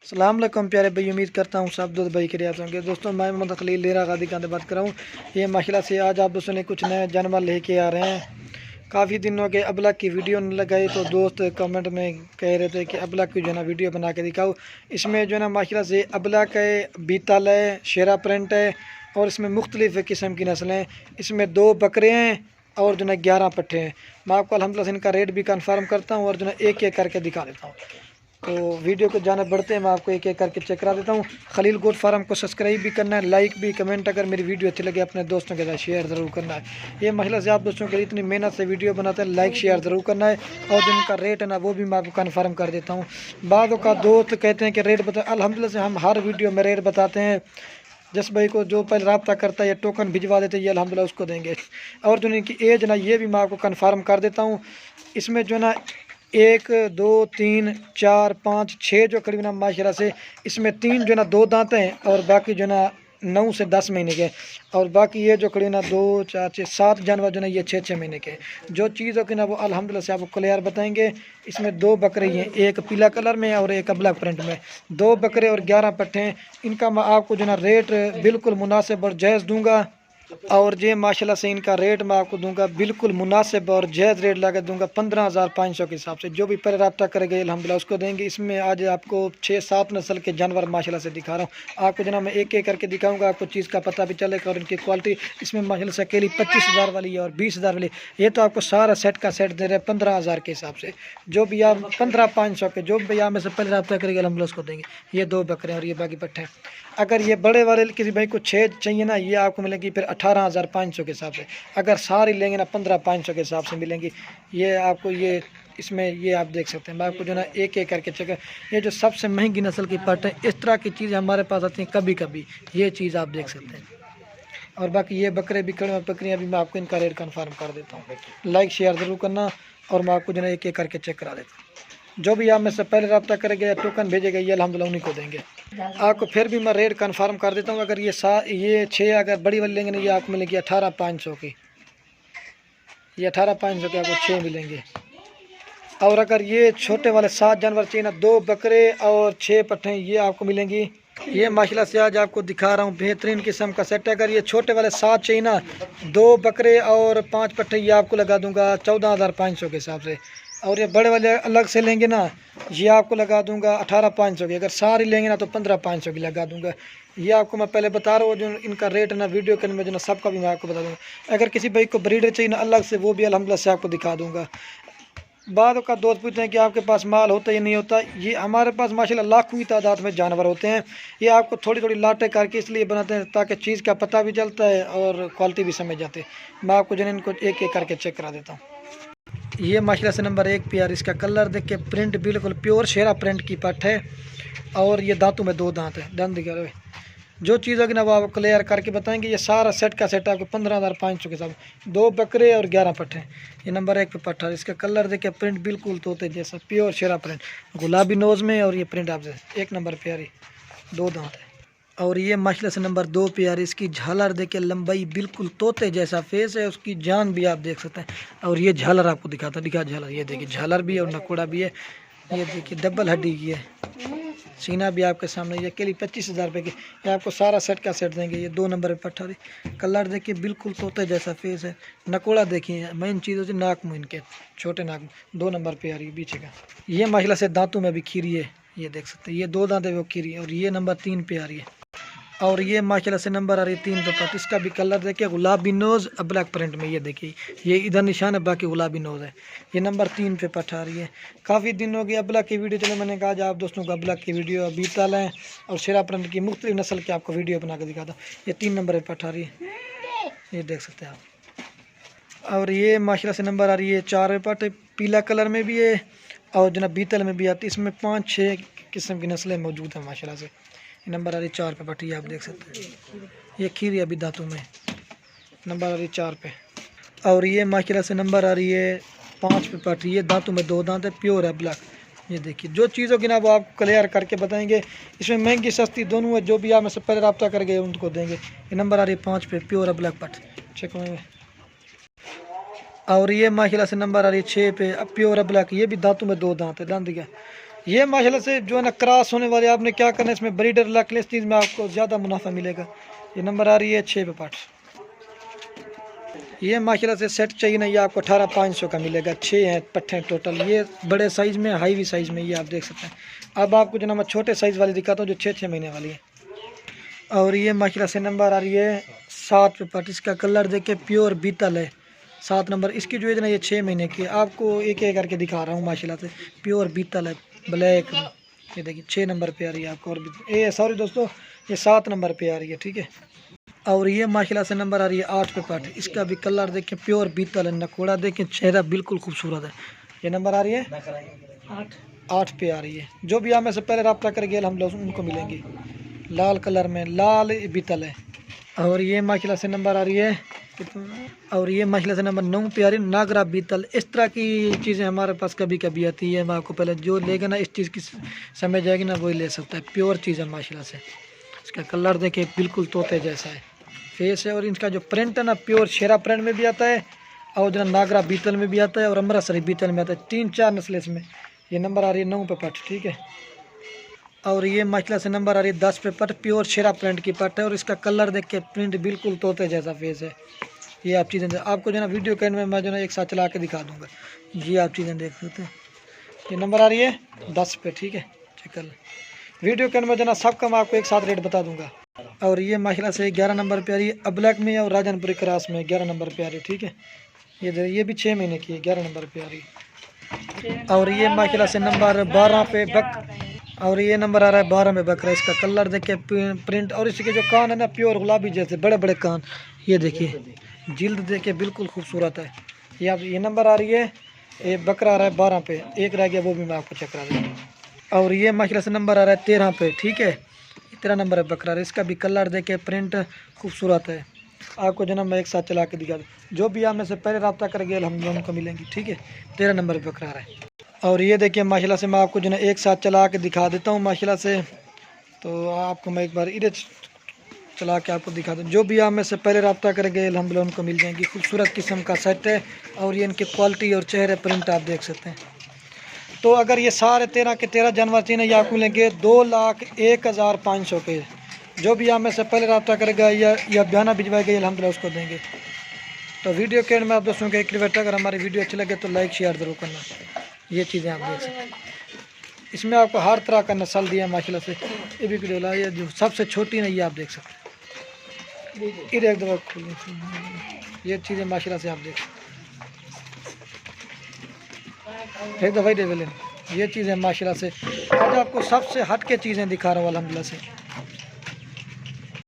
सलाम अलैकुम प्यारे भाई, उम्मीद करता हूँ सब दोस्त भाई खैरियत होंगे। दोस्तों मैं मोहम्मद खलील लेरा गादी का बात कर रहा हूँ। ये माशाल्लाह से आज आप दोस्तों ने कुछ नए जानवर लेके आ रहे हैं। काफ़ी दिनों के अबलग की वीडियो नहीं लगाई तो दोस्त कमेंट में कह रहे थे कि अबलग की जो है ना वीडियो बना के दिखाओ। इसमें जो है ना माशाल्लाह से अबलग है, बीतल है, शेरा प्रिंट है और इसमें मुख्तलिफ़ किस्म की नस्लें हैं। इसमें 2 बकरे हैं और जो है 11 पट्ठे हैं। मैं आपको अल्हम्दुलिल्लाह से इनका रेट भी कन्फर्म करता हूँ और जो है एक एक करके दिखा देता हूँ। तो वीडियो को जाने बढ़ते हैं, मैं आपको एक एक करके चेक करा देता हूँ। खलील गोट फार्म को सब्सक्राइब भी करना है, लाइक भी, कमेंट अगर मेरी वीडियो अच्छी लगे अपने दोस्तों के साथ शेयर ज़रूर करना है। ये महिला से आप दोस्तों के लिए इतनी मेहनत से वीडियो बनाते हैं, लाइक शेयर ज़रूर करना है। और जिनका रेट है ना वो भी मैं आपको कन्फर्म कर देता हूँ। बादों का दोस्त कहते हैं कि रेट बता, अल्हम्दुलिल्लाह से हम हर वीडियो में रेट बताते हैं। जिस भाई को जो पहले रब्ता करता है या टोकन भिजवा देते हैं ये अल्हम्दुलिल्लाह उसको देंगे। और जो इनकी एज ना ये भी मैं आपको कन्फर्म कर देता हूँ। इसमें जो ना 1 2 3 4 5 6 जो करीब ना माशाल्लाह से इसमें 3 जो ना 2 दांत हैं और बाकी जो ना 9 से 10 महीने के। और बाकी ये जो करीब ना 2 4 6 7 जानवर जो ना ये 6 महीने के। जो चीज़ हो कि ना वो अल्हम्दुलिल्लाह से आपको क्लियर बताएंगे। इसमें 2 बकरे हैं, एक पीला कलर में और एक ब्लैक प्रिंट में। 2 बकरे और 11 पट्ठे हैं। इनका मैं आपको जो ना रेट बिल्कुल मुनासिब और जायज़ दूंगा। और ये माशाल्लाह से इनका रेट मैं आपको दूंगा बिल्कुल मुनासिब और जायज़ रेट लगा दूंगा 15,500 के हिसाब से। जो भी पहले रब्ता करेगा अल्हम्दुलिल्लाह उसको देंगे। इसमें आज आपको 6-7 नस्ल के जानवर माशाल्लाह से दिखा रहा हूँ आपको। जना मैं एक एक करके दिखाऊंगा, आपको चीज़ का पता भी चलेगा और इनकी क्वालिटी। इसमें माशाल्लाह से अकेली 25,000 वाली है और 20,000 वाली। ये तो आपको सारा सेट का सेट दे रहे हैं 15,000 के हिसाब से। जो भी आप 15,500 के जो भी आप में से पहले रब्ता करेगा अल्हम्दुलिल्लाह उसको देंगे। ये 2 बकरे और ये बाकी पट्ठे। अगर ये बड़े वाले किसी भाई को 6 चाहिए ना ये आपको मिलेंगी फिर 18,500 के हिसाब से। अगर सारी लेंगे ना 15,500 के हिसाब से मिलेंगी। ये आपको ये इसमें ये आप देख सकते हैं। मैं आपको जो ना एक एक करके चेक। ये जो सबसे महंगी नस्ल की पट है, इस तरह की चीज़ हमारे पास आती हैं कभी कभी। ये चीज़ आप देख सकते हैं। और बाकी ये बकरे भी खड़े बकरियाँ भी मैं आपको इनका रेट कन्फर्म कर देता हूँ। लाइक शेयर ज़रूर करना और मैं आपको जो ना एक एक करके चेक करा देता हूँ। जो भी आप में से पहले रब्ता करेंगे या टोकन भेजेगा ये अल्हम्दुलिल्लाह उन्हीं को देंगे। आपको फिर भी मैं रेट कन्फर्म कर देता हूँ। अगर ये 6 अगर बड़ी वाली लेंगे ना ये आपको मिलेगी 18,500 की। ये 18,500 के आपको 6 मिलेंगे। और अगर ये छोटे वाले 7 जानवर चाहिए ना, 2 बकरे और 6 पट्ठे, ये आपको मिलेंगी। ये माशाल्लाह से आज आपको दिखा रहा हूँ बेहतरीन किस्म का सेट है। अगर ये छोटे वाले 7 चाहिए ना, 2 बकरे और 5 पट्ठे, ये आपको लगा दूंगा 14,500 के हिसाब से। और ये बड़े वाले अलग से लेंगे ना ये आपको लगा दूंगा 18,500 की। अगर सारी लेंगे ना तो 15,500 की लगा दूंगा। ये आपको मैं पहले बता रहा हूँ जो इनका रेट है ना वीडियो के अंदर जो ना सबका भी मैं आपको बता दूँगा। अगर किसी भाई को ब्रीडर चाहिए ना अलग से वो भी अल्हम्दुलिल्लाह से आपको दिखा दूँगा। बाद का दोस्त पूछते हैं कि आपके पास माल होता है या नहीं होता। ये हमारे पास माशाल्लाह लाखों की तादाद में जानवर होते हैं। ये आपको थोड़ी थोड़ी लाटें करके इसलिए बनाते हैं ताकि चीज़ का पता भी चलता है और क्वालिटी भी समझ जाते हैं। मैं आपको जो इनको एक एक करके चेक करा देता हूँ। ये माशाल्लाह से नंबर 1 पे यार, इसका कलर देख के प्रिंट बिल्कुल प्योर शेरा प्रिंट की पट है। और ये दांतों में 2 दांत है। दांत दिखा रहे जो चीज़ होगी ना वो आपको क्लियर करके बताएंगे। ये सारा सेट का सेट आपको 15,500 के साथ 2 बकरे और 11 पट्टे। ये नंबर 1 पे पट्टा। इसका कलर देखे प्रिंट बिल्कुल तोते जैसा प्योर शेरा प्रिंट, गुलाबी नोज में। और ये प्रिंट आपसे 1 नंबर पे यारी 2 दांत है। और ये माशाल्लाह से नंबर 2 पे यार, इसकी झालर देखिए लंबाई बिल्कुल तोते जैसा फेस है, उसकी जान भी आप देख सकते हैं। और ये झालर आपको दिखाता दिखा झालर, ये देखिए झालर भी है और नकोड़ा भी है। ये देखिए डबल हड्डी की है। सीना भी आपके सामने। ये अकेली 25,000 रुपये की। ये आपको सारा सेट का सेट देंगे। ये 2 नंबर पे पट्टा। कलर देखिए बिल्कुल तोते जैसा फेस है। नकोड़ा देखिए, मेन चीज़ होती है नाक मुँह इनके, छोटे नाक। 2 नंबर पे आ रही है पीछे का। ये माशाल्लाह से दांतों में भी खीरी है, ये देख सकते हैं। ये 2 दांत है वो खीरी है। और ये नंबर 3 पे आ रही है। और ये माशाल्लाह से नंबर आ रही है 3 पे पट। इसका भी कलर देखिए गुलाबी नोज़ ब्लैक प्रिंट में। ये देखिए ये इधर निशान है, बाकी गुलाबी नोज़ है। ये नंबर 3 पे पट आ रही है। काफ़ी दिन हो गए अबलग की वीडियो चले, मैंने कहा आज आप दोस्तों को अबलग की वीडियो बीतल है और शेरा प्रिंट की मुख्तलिफ नस्ल की आपको वीडियो बना कर दिखाता। ये 3 नंबर पर पट आ रही है, ये देख सकते हैं आप। और ये माशाल्लाह से नंबर आ रही है 4 पे पट। पीला कलर में भी है और जना बीतल में भी आती है। इसमें 5-6 किस्म की नस्लें मौजूद हैं माशाल्लाह से। नंबर आ रही 4 पे पट्टी, आप देख सकते हैं। ये खीरी अभी दांतों में। नंबर आ रही 4 पे। और ये माशाल्लाह से नंबर आ रही है 5 पे पट्टी। ये दांतों में 2 दांत है, प्योर है ब्लैक। ये देखिए जो चीज़ होगी ना वो आप क्लियर करके बताएंगे। इसमें महंगी सस्ती दोनों है। जो भी आप में से पहले रब्ता कर गए उनको देंगे। ये नंबर आ रही है 5 पे, प्योर है ब्लैक पट। चेक में। और ये माशाल्लाह से नंबर आ रही है 6 पे, अब प्योर है ब्लैक। ये भी दांतों में 2 दांत है। दांत दिया ये माशाल्लाह से जो है ना क्रॉस होने वाले, आपने क्या करना है इसमें ब्रीडर रख ले, इस चीज़ में आपको ज़्यादा मुनाफा मिलेगा। ये नंबर आ रही है 6 पे पाठ। ये माशाल्लाह से सेट चाहिए ना, ये आपको 18,500 का मिलेगा। 6 हैं पट्टे टोटल, ये बड़े साइज़ में, हाईवी साइज़ में, ये आप देख सकते हैं। अब आपको जो ना मैं छोटे साइज़ वाली दिखाता हूँ जो 6-6 महीने वाली है। और ये माशाल्लाह से नंबर आ रही है 7 पे पाठ। इसका कलर देख के प्योर बीतल है, 7 नंबर। इसकी जो है ना ये 6 महीने की है। आपको एक एक करके दिखा रहा हूँ माशाल्लाह से, प्योर बीतल है ब्लैक। ये देखिए 6 नंबर पे आ रही है आपको। और ये सॉरी दोस्तों, ये 7 नंबर पे आ रही है, ठीक है। और ये माशाल्लाह से नंबर आ रही है 8 पे पाठ। इसका भी कलर देखें प्योर बीतल है, नकोड़ा देखें, चेहरा बिल्कुल खूबसूरत है। ये नंबर आ रही है 8 पे आ रही है। जो भी हमें से पहले रब्ता कर गए हम लोग उनको मिलेंगे। लाल कलर में, लाल बीतल है। और ये माशाल्लाह से नंबर आ रही है और ये माशाल्लाह से नंबर 9 पे आ रही है नागरा बीतल। इस तरह की चीज़ें हमारे पास कभी कभी आती है। मैं आपको पहले जो लेगा ना इस चीज़ की समझ जाएगी ना, वही ले सकता है। प्योर चीज़ है माशाल्लाह से। इसका कलर देखे बिल्कुल तोते जैसा है फेस है। और इनका जो प्रिंट है ना प्योर शेरा प्रिंट में भी आता है, और जो नागरा बीतल में भी आता है, और अमृतसरी बीतल में आता है। 3-4 नस्लें इसमें। ये नंबर आ रही है 9 पे पट, ठीक है। और ये माशाल्लाह से नंबर आ रही है 10 पे पट, प्योर शेरा प्रिंट की पट है। और इसका कलर देख के प्रिंट बिल्कुल तोते जैसा फेस है। ये आप चीज़ें आपको जो है ना वीडियो के एंड में मैं जो है एक साथ चला के दिखा दूंगा। ये आप चीज़ें देख सकते हैं। ये नंबर आ रही है 10 पे, ठीक है। चेक कर लें वीडियो के एंड में जो है ना सबका मैं आपको एक साथ रेट बता दूंगा। और ये माशाल्लाह से 11 नंबर पे आ रही है अब्लैक में, और राजनपुरी क्रॉस में 11 नंबर पे आ रही है, ठीक है। ये भी 6 महीने की है, 11 नंबर पे आ रही है। और ये माशाल्लाह से नंबर 12 पे बक। और ये नंबर आ रहा है 12 में बकरा। इसका कलर देखिए प्रिंट, और इसके जो कान है ना प्योर गुलाबी जैसे बड़े बड़े कान। ये देखिए जिल्द देखिए बिल्कुल खूबसूरत है। ये नंबर आ रही है, ये बकरा आ रहा है 12 पे। एक रह गया वो भी मैं आपको चेक करा दूँगा। और ये माशाल्लाह से नंबर आ रहा है 13 पे, ठीक है। 13 नंबर है बकरा। इसका भी कलर देखे प्रिंट खूबसूरत है। आपको जो ना मैं एक साथ चला के दिखा दूँ। जो भी आप में से पहले रब्ता कर गए हम उनको मिलेंगी, ठीक है। 13 नंबर पे बकरा आ रहा है। और ये देखिए माशाल्लाह से मैं आपको जो ना एक साथ चला के दिखा देता हूँ माशाल्लाह से। तो आपको मैं एक बार इधर चला के आपको दिखा दूँ। जो भी आप में से पहले रब्ता कर गए अल्हम्दुलिल्लाह उनको मिल जाएंगी। खूबसूरत किस्म का सेट है। और ये इनकी क्वालिटी और चेहरे प्रिंट आप देख सकते हैं। तो अगर ये सारे 13 के 13 जानवर चाहिए ये आपको मिलेंगे 2,01,500 के। जो भी आप में से पहले रब्ता करेगा या बयाना भिजवाएगा अल्हम्दुलिल्लाह उसको देंगे। तो वीडियो के एंड में आप दोस्तों के एक रिक्वेस्ट, अगर हमारी वीडियो अच्छी लगे तो लाइक शेयर ज़रूर करना। ये चीज़ें आप देख सकते हैं। इसमें आपको हर तरह का नस्ल दिया माशाल्लाह से। ये भी वीडियो ये जो सबसे छोटी नहीं, ये आप देख सकते हैं। इधर एक दफ़ा खोलिए, ये चीज़ें माशाल्लाह से आप देख सकते हैं। एक दफ़ा ही ये चीज़ें माशाल्लाह से। आज आपको सबसे हट के चीज़ें दिखा रहा हूँ अल्हम्दुलिल्लाह से।